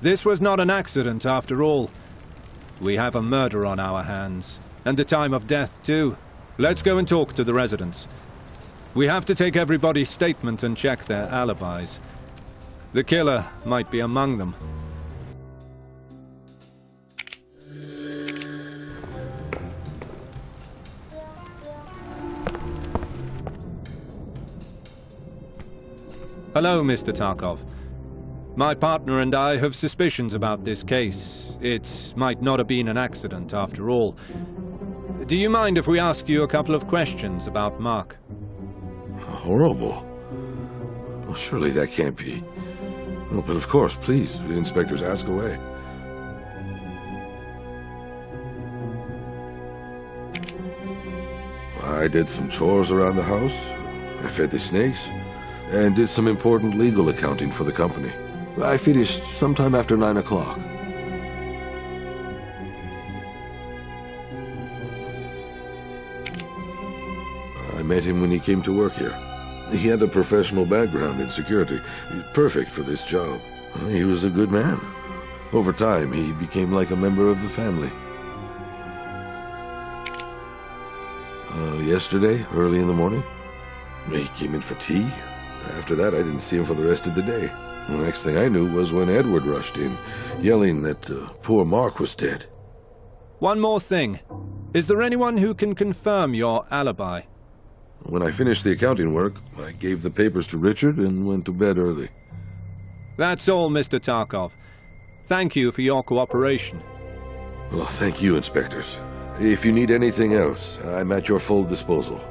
This was not an accident, after all. We have a murder on our hands, and the time of death, too. Let's go and talk to the residents. We have to take everybody's statement and check their alibis. The killer might be among them. Hello, Mr. Tarkov. My partner and I have suspicions about this case. It might not have been an accident, after all. Do you mind if we ask you a couple of questions about Mark? Horrible. Well, surely that can't be. Well, but of course, please, inspectors, ask away. I did some chores around the house. I fed the snakes, and did some important legal accounting for the company. I finished sometime after 9 o'clock. I met him when he came to work here. He had a professional background in security, perfect for this job. He was a good man. Over time, he became like a member of the family. Yesterday, early in the morning, he came in for tea. After that, I didn't see him for the rest of the day. The next thing I knew was when Edward rushed in, yelling that poor Mark was dead. One more thing. Is there anyone who can confirm your alibi? When I finished the accounting work, I gave the papers to Richard and went to bed early. That's all, Mr. Tarkov. Thank you for your cooperation. Well, thank you, inspectors. If you need anything else, I'm at your full disposal.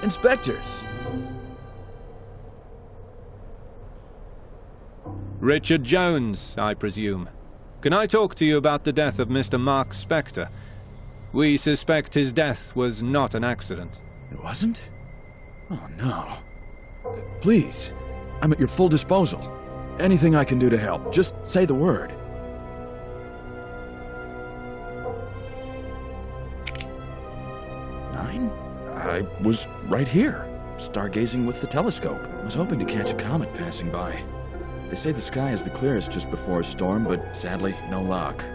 Inspectors! Richard Jones, I presume. Can I talk to you about the death of Mr. Mark Spector? We suspect his death was not an accident. It wasn't? Oh, no. Please, I'm at your full disposal. Anything I can do to help, just say the word. Nine? I was right here, stargazing with the telescope. I was hoping to catch a comet passing by. They say the sky is the clearest just before a storm, but sadly, no luck.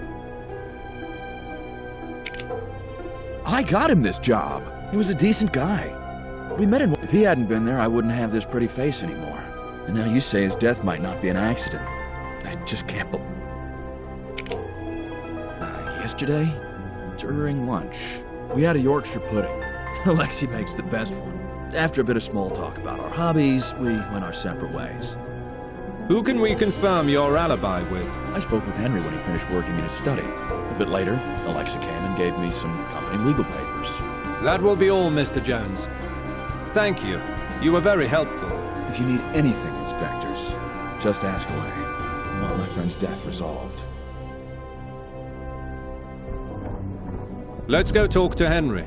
I got him this job. He was a decent guy. We met him. If he hadn't been there, I wouldn't have this pretty face anymore. And now you say his death might not be an accident. I just can't believe... Yesterday, during lunch, we had a Yorkshire pudding. Alexi makes the best one. After a bit of small talk about our hobbies, we went our separate ways. Who can we confirm your alibi with? I spoke with Henry when he finished working in his study. A bit later, Alexa came and gave me some company legal papers. That will be all, Mr. Jones. Thank you. You were very helpful. If you need anything, inspectors, just ask away. I want my friend's death resolved. Let's go talk to Henry.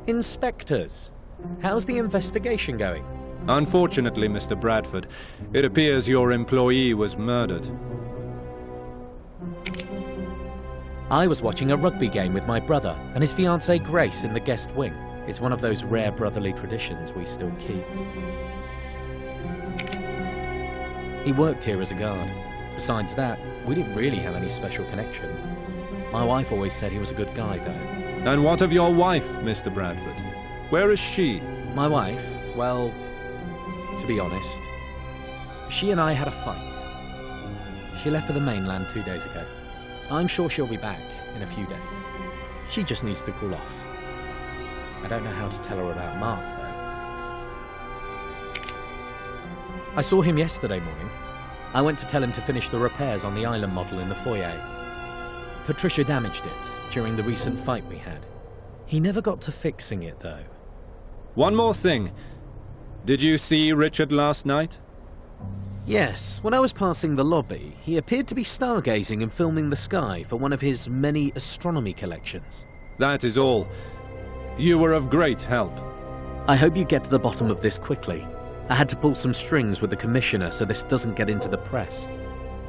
Inspectors, how's the investigation going? Unfortunately, Mr. Bradford, it appears your employee was murdered. I was watching a rugby game with my brother and his fiancée Grace in the guest wing. It's one of those rare brotherly traditions we still keep. He worked here as a guard. Besides that, we didn't really have any special connection. My wife always said he was a good guy, though. And what of your wife, Mr. Bradford? Where is she? My wife? Well, to be honest, she and I had a fight. She left for the mainland 2 days ago. I'm sure she'll be back in a few days. She just needs to cool off. I don't know how to tell her about Mark, though. I saw him yesterday morning. I went to tell him to finish the repairs on the island model in the foyer. Patricia damaged it during the recent fight we had. He never got to fixing it, though. One more thing. Did you see Richard last night? Yes, when I was passing the lobby, he appeared to be stargazing and filming the sky for one of his many astronomy collections. That is all. You were of great help. I hope you get to the bottom of this quickly. I had to pull some strings with the Commissioner so this doesn't get into the press.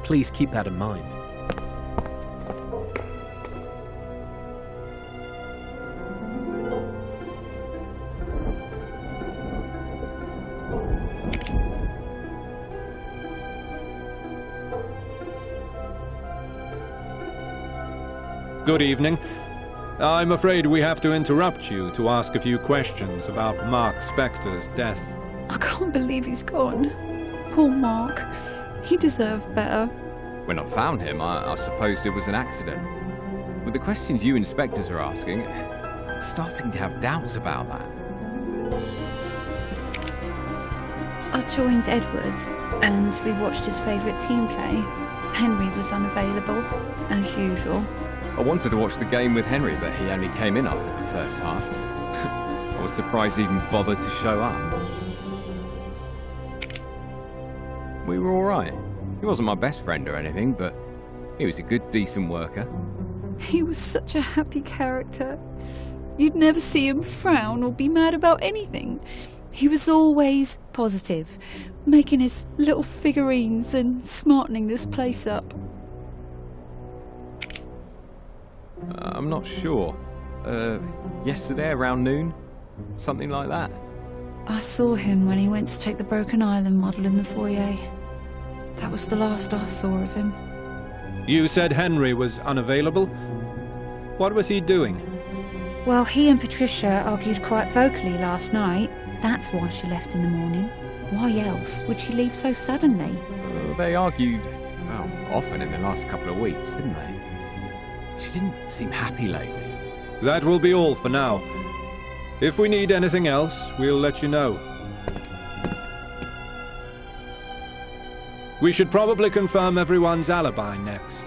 Please keep that in mind. Good evening. I'm afraid we have to interrupt you to ask a few questions about Mark Spector's death. I can't believe he's gone. Poor Mark. He deserved better. When I found him, I supposed it was an accident. With the questions you inspectors are asking, I'm starting to have doubts about that. I joined Edwards, and we watched his favourite team play. Henry was unavailable, as usual. I wanted to watch the game with Henry, but he only came in after the first half. I was surprised he even bothered to show up. We were alright. He wasn't my best friend or anything, but he was a good, decent worker. He was such a happy character. You'd never see him frown or be mad about anything. He was always positive, making his little figurines and smartening this place up. I'm not sure. Yesterday around noon? Something like that. I saw him when he went to take the Broken Island model in the foyer. That was the last I saw of him. You said Henry was unavailable? What was he doing? Well, he and Patricia argued quite vocally last night. That's why she left in the morning. Why else would she leave so suddenly? They argued, well, often in the last couple of weeks, didn't they? She didn't seem happy lately. That will be all for now. If we need anything else, we'll let you know. We should probably confirm everyone's alibi next.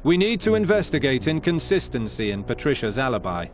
We need to investigate inconsistency in Patricia's alibi.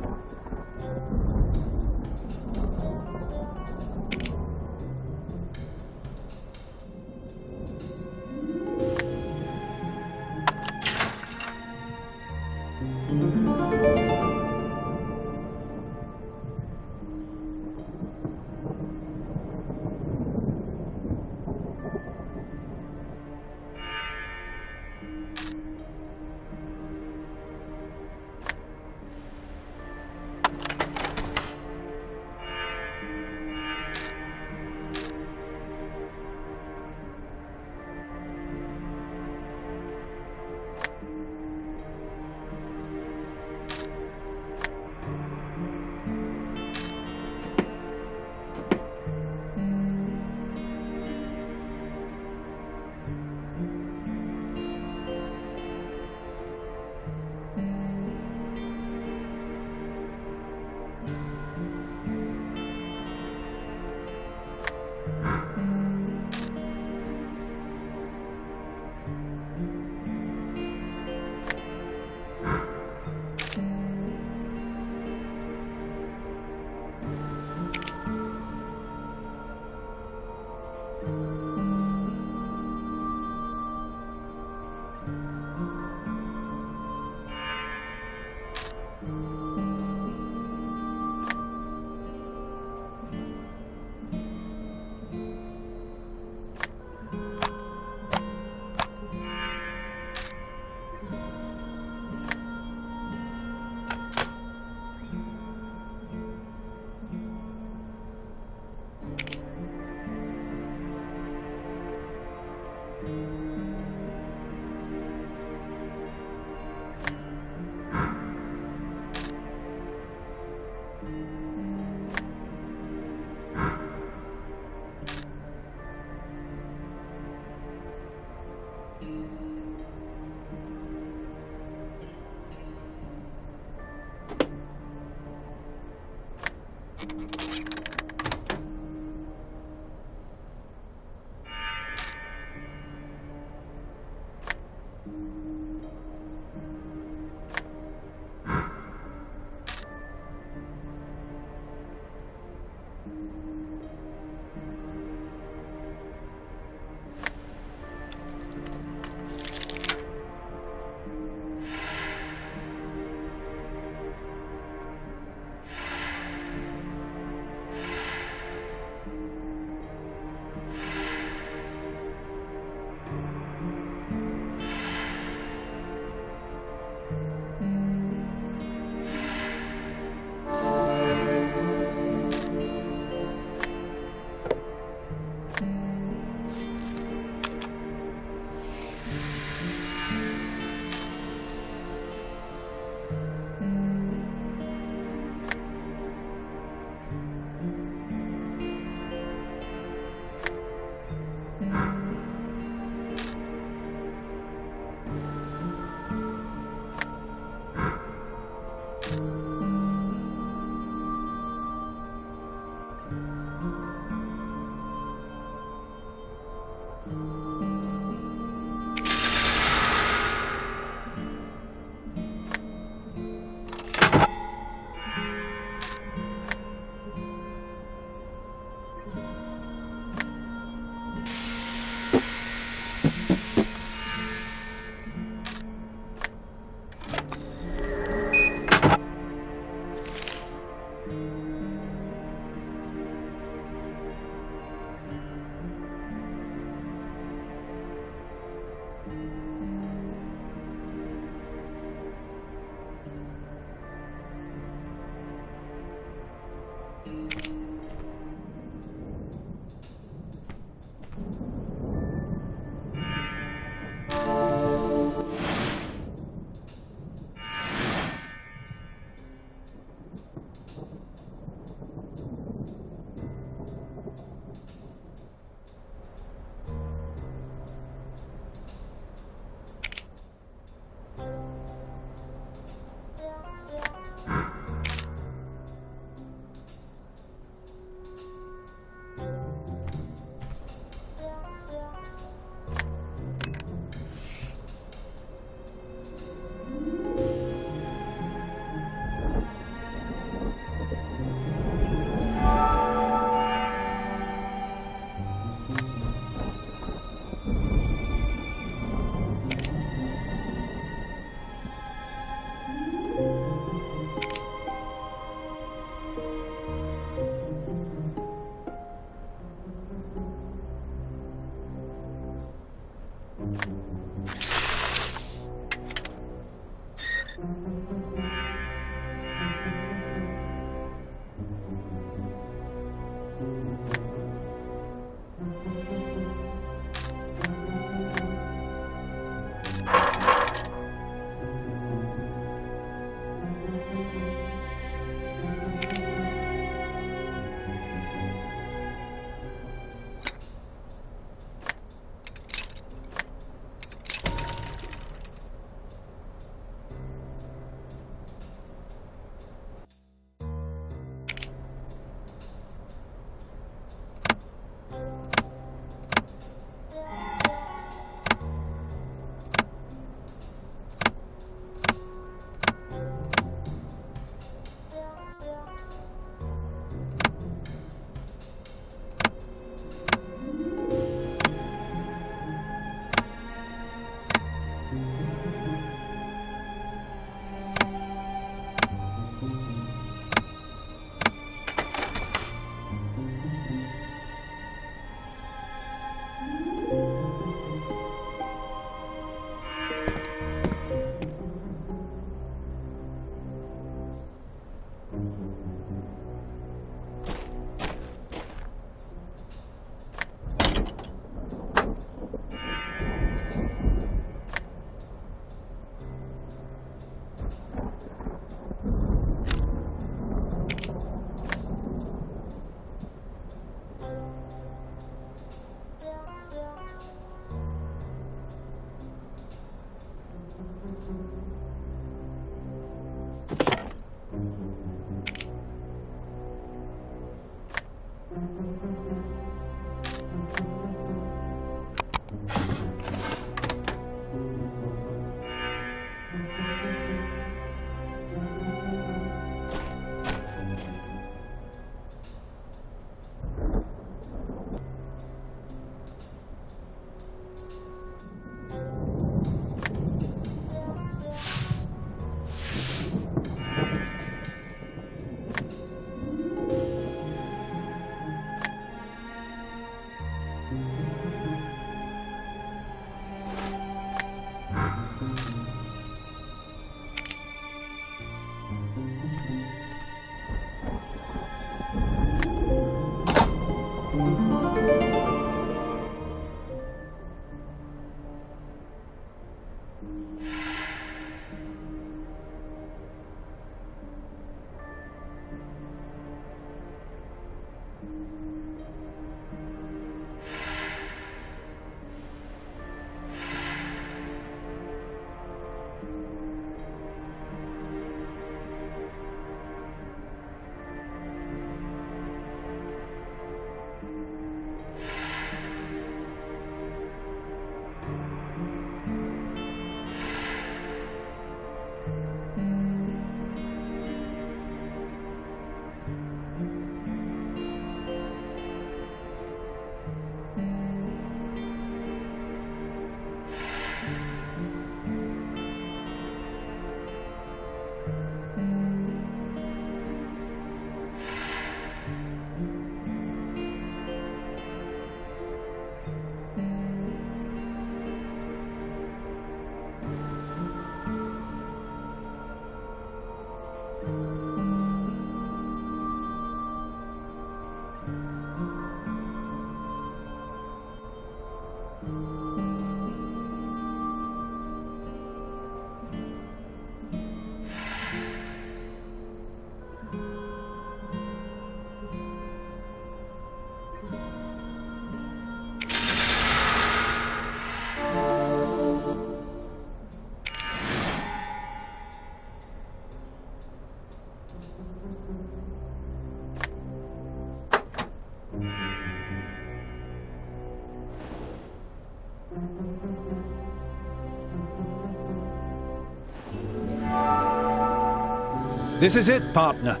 This is it, partner.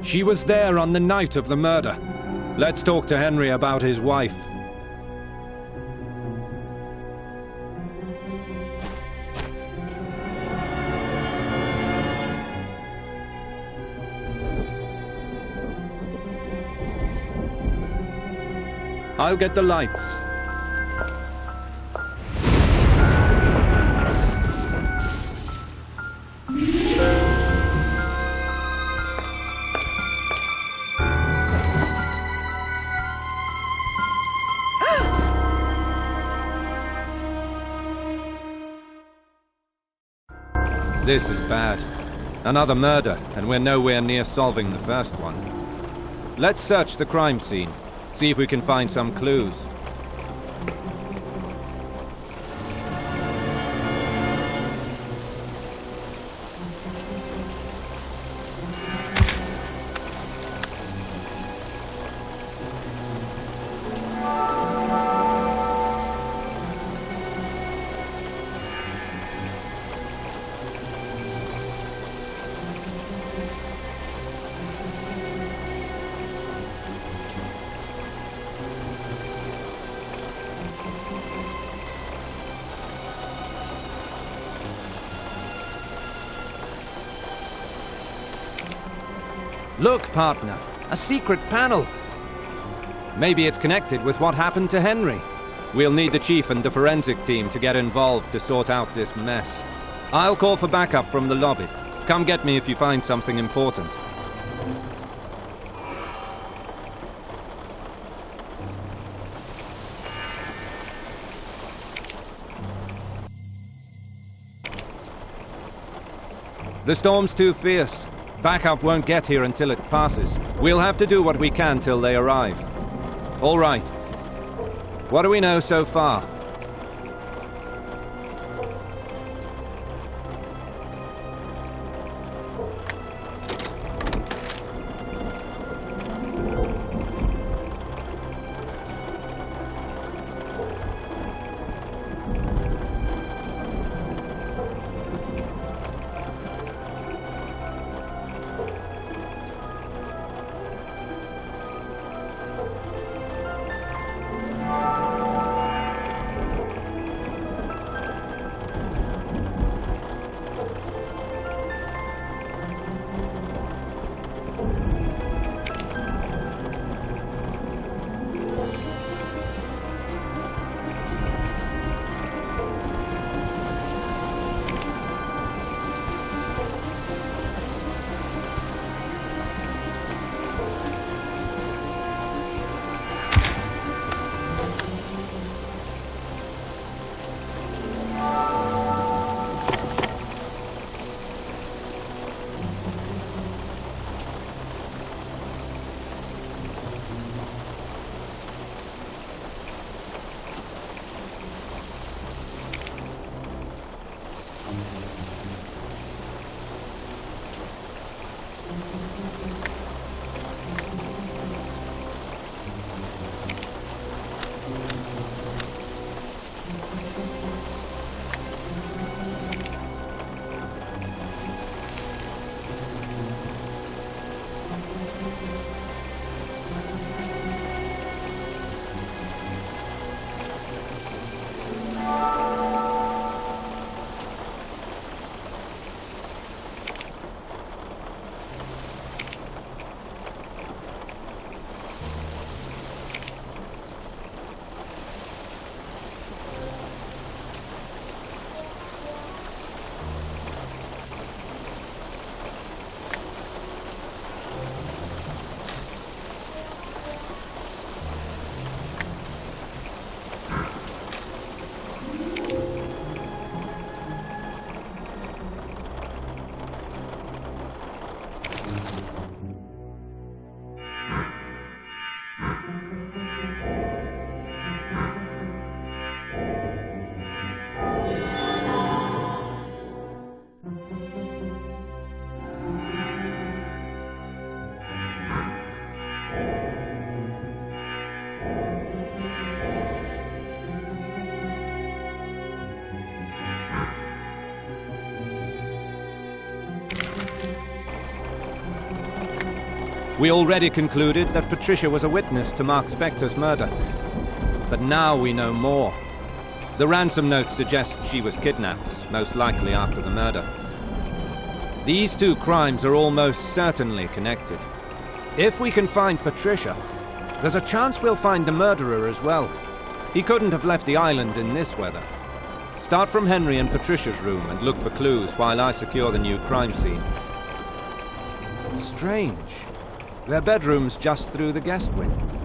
She was there on the night of the murder. Let's talk to Henry about his wife. I'll get the lights. This is bad. Another murder, and we're nowhere near solving the first one. Let's search the crime scene, see if we can find some clues. Look, partner, a secret panel. Maybe it's connected with what happened to Henry. We'll need the chief and the forensic team to get involved to sort out this mess. I'll call for backup from the lobby. Come get me if you find something important. The storm's too fierce. Backup won't get here until it passes. We'll have to do what we can till they arrive. All right. What do we know so far? We already concluded that Patricia was a witness to Mark Spector's murder. But now we know more. The ransom note suggests she was kidnapped, most likely after the murder. These two crimes are almost certainly connected. If we can find Patricia, there's a chance we'll find the murderer as well. He couldn't have left the island in this weather. Start from Henry and Patricia's room and look for clues while I secure the new crime scene. Strange. Their bedroom's just through the guest wing.